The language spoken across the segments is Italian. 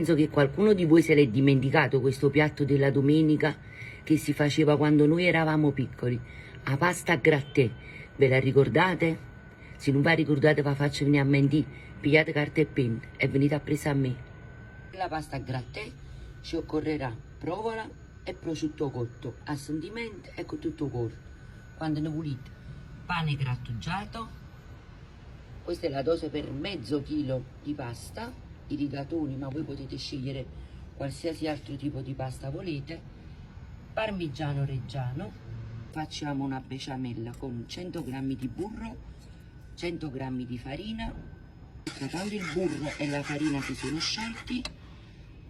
Penso che qualcuno di voi se l'è dimenticato questo piatto della domenica che si faceva quando noi eravamo piccoli, la pasta a grattè. Ve la ricordate? Se non vi ricordate vi faccio venire a mente, pigliate carta e penna e venite a presa a me. Per la pasta a grattè ci occorrerà provola e prosciutto cotto a sentimento e con tutto cotto. Quando ne volete, pane grattugiato, questa è la dose per mezzo chilo di pasta, i rigatoni, ma voi potete scegliere qualsiasi altro tipo di pasta volete, parmigiano reggiano, facciamo una besciamella con 100 g di burro, 100 g di farina, quando il burro e la farina si sono sciolti,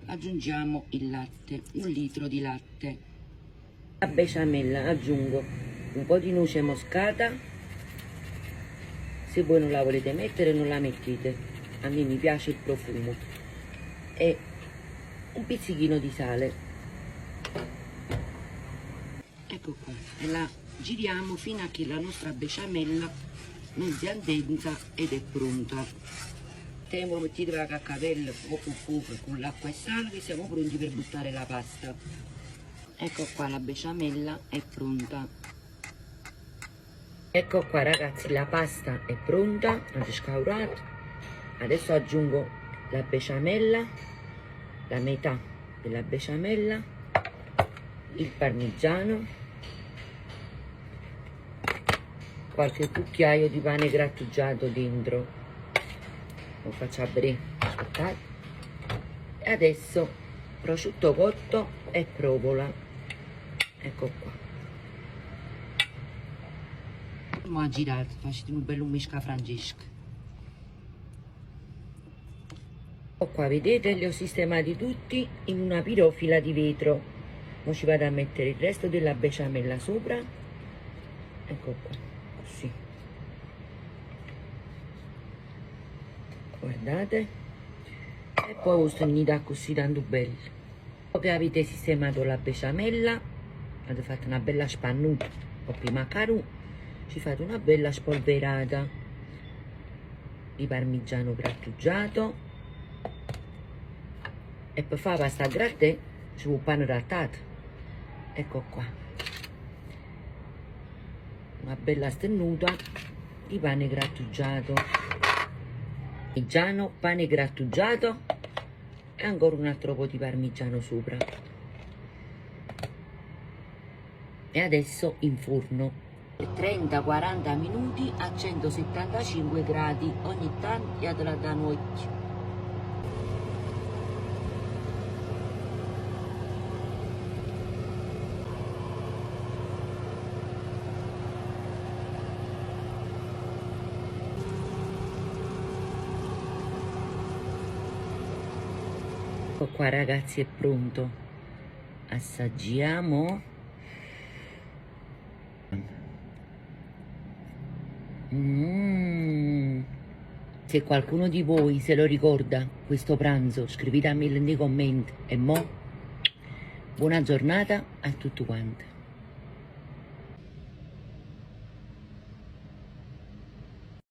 aggiungiamo il latte, 1 litro di latte. La besciamella aggiungo un po' di noce moscata, se voi non la volete mettere non la mettete, a me mi piace il profumo, e un pizzichino di sale. Ecco qua, e la giriamo fino a che la nostra besciamella non sia densa ed è pronta. Temo mettete la caccavella poco poco con l'acqua e sale, che siamo pronti per buttare la pasta. Ecco qua, la besciamella è pronta. Ecco qua ragazzi, la pasta è pronta, la riscaurata. Adesso aggiungo la besciamella, la metà della besciamella, il parmigiano, qualche cucchiaio di pane grattugiato dentro. Lo faccio a breve, aspettate. E adesso prosciutto cotto e provola. Ecco qua. Andiamo a girare, facciamo un bello misca Francesca. Qua vedete, li ho sistemati tutti in una pirofila di vetro. Ora ci vado a mettere il resto della besciamella sopra. Ecco qua, così. Guardate. E poi stenete così tanto bello. Dopo che avete sistemato la besciamella, avete fatto una bella spannuta, o prima caru, ci fate una bella spolverata di parmigiano grattugiato. E per fare pasta a grattè ci vuole pane grattato. Ecco qua, una bella stennuta di pane grattugiato, parmigiano, pane grattugiato e ancora un altro po' di parmigiano sopra. E adesso in forno per 30-40 minuti a 175 gradi, ogni tanto diatela da noi. Ecco qua ragazzi, è pronto. Assaggiamo. Se qualcuno di voi se lo ricorda questo pranzo, scrivetemelo nei commenti. E mo buona giornata a tutti quanti.